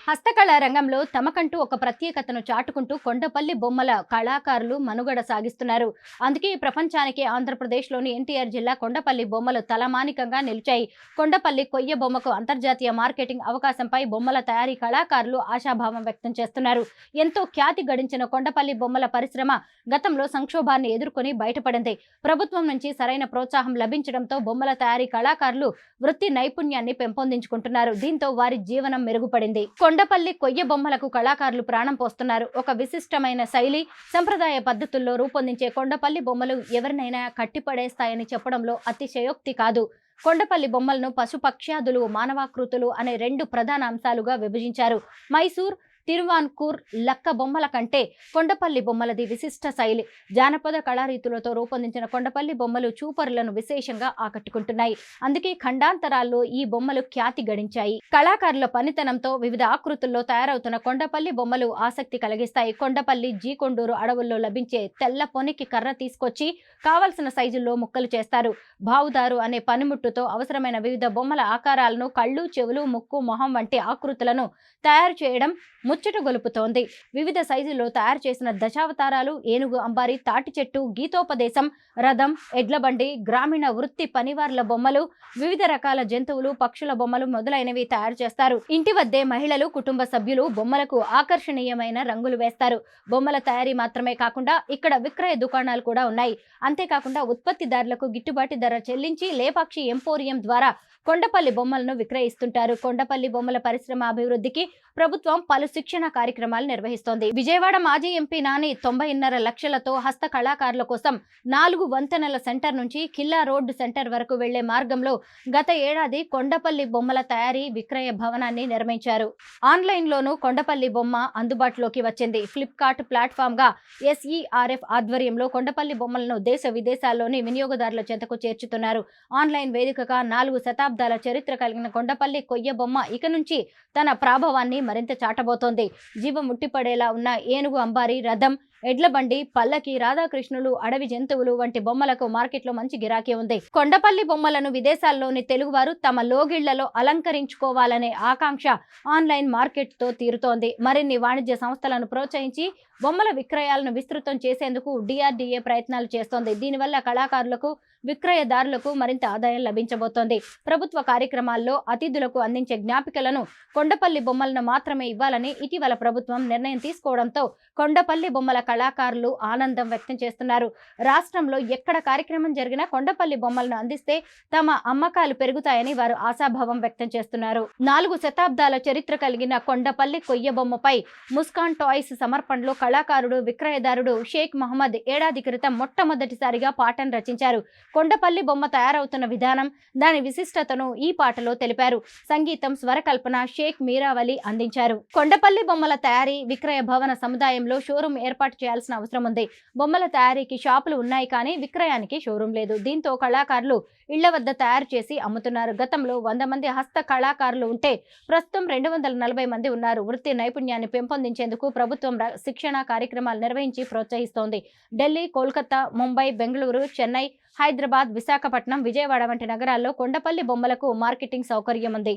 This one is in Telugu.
హస్తకళా రంగంలో తమకంటూ ఒక ప్రత్యేకతను చాటుకుంటూ కొండపల్లి బొమ్మల కళాకారులు మనుగడ సాగిస్తున్నారు. అందుకే ప్రపంచానికి ఆంధ్రప్రదేశ్లోని ఎన్టీఆర్ జిల్లా కొండపల్లి బొమ్మలు తలమానికంగా నిలిచాయి. కొండపల్లి కొయ్య బొమ్మకు అంతర్జాతీయ మార్కెటింగ్ అవకాశంపై బొమ్మల తయారీ కళాకారులు ఆశాభావం వ్యక్తం చేస్తున్నారు. ఎంతో ఖ్యాతి గడించిన కొండపల్లి బొమ్మల పరిశ్రమ గతంలో సంక్షోభాన్ని ఎదుర్కొని బయటపడింది. ప్రభుత్వం నుంచి సరైన ప్రోత్సాహం లభించడంతో బొమ్మల తయారీ కళాకారులు వృత్తి నైపుణ్యాన్ని పెంపొందించుకుంటున్నారు. దీంతో వారి జీవనం మెరుగుపడింది. కొండపల్లి కొయ్య బొమ్మలకు కళాకారులు ప్రాణం పోస్తున్నారు. ఒక విశిష్టమైన శైలి, సంప్రదాయ పద్ధతుల్లో రూపొందించే కొండపల్లి బొమ్మలు ఎవరినైనా కట్టిపడేస్తాయని చెప్పడంలో అతిశయోక్తి కాదు. కొండపల్లి బొమ్మలను పశుపక్ష్యాదులు, మానవాకృతులు అనే రెండు ప్రధాన అంశాలుగా విభజించారు. మైసూర్, తిరువాన్కూర్ లక్క బొమ్మల కంటే కొండపల్లి బొమ్మలది విశిష్ట శైలి. జానపద కళారీతులతో రూపొందించిన కొండపల్లి బొమ్మలు చూపరులను విశేషంగా ఆకట్టుకుంటున్నాయి. అందుకే ఖండాంతరాల్లో ఈ బొమ్మలు ఖ్యాతి గడించాయి. కళాకారుల పనితనంతో వివిధ ఆకృతుల్లో తయారవుతున్న కొండపల్లి బొమ్మలు ఆసక్తి కలిగిస్తాయి. కొండపల్లి జీకొండూరు అడవుల్లో లభించే తెల్ల పొనికి కర్ర తీసుకొచ్చి కావలసిన సైజుల్లో ముక్కలు చేస్తారు. బావుదారు అనే పనిముట్టుతో అవసరమైన వివిధ బొమ్మల ఆకారాలను, కళ్ళు, చెవులు, ముక్కు, మొహం వంటి ఆకృతులను తయారు చేయడం ముచ్చట గొలుపుతోంది. వివిధ సైజుల్లో తయారు చేసిన దశావతారాలు, ఏనుగు అంబారి, తాటి చెట్టు, గీతోపదేశం, రథం, ఎడ్లబండి, గ్రామీణ వృత్తి పనివార్ల బొమ్మలు, వివిధ రకాల జంతువులు, పక్షుల బొమ్మలు మొదలైనవి తయారు చేస్తారు. ఇంటి వద్దే మహిళలు, కుటుంబ సభ్యులు బొమ్మలకు ఆకర్షణీయమైన రంగులు వేస్తారు. బొమ్మల తయారీ మాత్రమే కాకుండా ఇక్కడ విక్రయ దుకాణాలు కూడా ఉన్నాయి. అంతేకాకుండా ఉత్పత్తిదారులకు గిట్టుబాటు ధర చెల్లించి లేపాక్షి ఎంపోరియం ద్వారా కొండపల్లి బొమ్మలను విక్రయిస్తుంటారు. కొండపల్లి బొమ్మల పరిశ్రమ అభివృద్ధికి ప్రభుత్వం పలు శిక్షణ కార్యక్రమాలు నిర్వహిస్తోంది. విజయవాడ మాజీ ఎంపీ నాని 90.5 లక్షలతో హస్త కళాకారుల కోసం 4 వంతెనల సెంటర్ నుంచి కిల్లా రోడ్డు సెంటర్ వరకు వెళ్లే మార్గంలో గత ఏడాది కొండపల్లి బొమ్మల తయారీ విక్రయ భవనాన్ని నిర్మించారు. ఆన్లైన్లోనూ కొండపల్లి బొమ్మ అందుబాటులోకి వచ్చింది. ఫ్లిప్కార్ట్ ప్లాట్ఫామ్ గా SERF ఆధ్వర్యంలో కొండపల్లి బొమ్మలను దేశ విదేశాల్లోని వినియోగదారుల చెంతకు చేర్చుతున్నారు. ఆన్లైన్ వేదికగా 4 శతాబ్దాల చరిత్ర కలిగిన కొండపల్లి కొయ్య బొమ్మ ఇక నుంచి తన ప్రాభవాన్ని మరింత చాటబోతోంది. జీవం ముట్టిపడేలా ఉన్న ఏనుగు అంబారి, రథం, ఎడ్లబండి, పల్లకి, రాధాకృష్ణులు, అడవి జంతువులు వంటి బొమ్మలకు మార్కెట్లో మంచి గిరాకీ ఉంది. కొండపల్లి బొమ్మలను విదేశాల్లోని తెలుగువారు తమ లోగిళ్లలో అలంకరించుకోవాలనే ఆకాంక్ష ఆన్లైన్ మార్కెట్తో తీరుతోంది. మరిన్ని వాణిజ్య సంస్థలను ప్రోత్సహించి బొమ్మల విక్రయాలను విస్తృతం చేసేందుకు DRDA ప్రయత్నాలు చేస్తోంది. దీనివల్ల కళాకారులకు, విక్రయదారులకు మరింత ఆదాయం లభించబోతోంది. ప్రభుత్వ కార్యక్రమాల్లో అతిథులకు అందించే జ్ఞాపికలను కొండపల్లి బొమ్మలను మాత్రమే ఇవ్వాలని ఇటీవల ప్రభుత్వం నిర్ణయం తీసుకోవడంతో కొండపల్లి బొమ్మల కళాకారులు ఆనందం వ్యక్తం చేస్తున్నారు. రాష్ట్రంలో ఎక్కడ కార్యక్రమం జరిగినా కొండపల్లి బొమ్మలను అందిస్తే తమ అమ్మకాలు పెరుగుతాయని వారు ఆశాభావం వ్యక్తం చేస్తున్నారు. 4 శతాబ్దాల చరిత్ర కలిగిన కొండపల్లి కొయ్య బొమ్మపై ముస్కాన్ టాయ్స్ సమర్పణలో కళాకారుడు, విక్రయదారుడు షేక్ మహమ్మద్ ఏడాది క్రితం మొట్టమొదటిసారిగా పాటను రచించారు. కొండపల్లి బొమ్మ తయారవుతున్న విధానం, దాని విశిష్టతను ఈ పాటలో తెలిపారు. సంగీతం, స్వరకల్పన షేక్ మీరావలి అందించారు. కొండపల్లి బొమ్మల తయారీ, విక్రయ భవన సముదాయంలో షోరూం ఏర్పాటు చేయాల్సిన అవసరం ఉంది. బొమ్మల తయారీకి షాపులు ఉన్నాయి కానీ విక్రయానికి షోరూం లేదు. దీంతో కళాకారులు ఇళ్ల వద్ద తయారు చేసి అమ్ముతున్నారు. గతంలో 100 మంది హస్త కళాకారులు ఉంటే ప్రస్తుతం 240 మంది ఉన్నారు. వృత్తి నైపుణ్యాన్ని పెంపొందించేందుకు ప్రభుత్వం శిక్షణ కార్యక్రమాలు నిర్వహించి ప్రోత్సహిస్తోంది. ఢిల్లీ, కోల్కతా, ముంబై, బెంగళూరు, చెన్నై, హైదరాబాద్, విశాఖపట్నం, విజయవాడ వంటి నగరాల్లో కొండపల్లి బొమ్మలకు మార్కెటింగ్ సౌకర్యం ఉంది.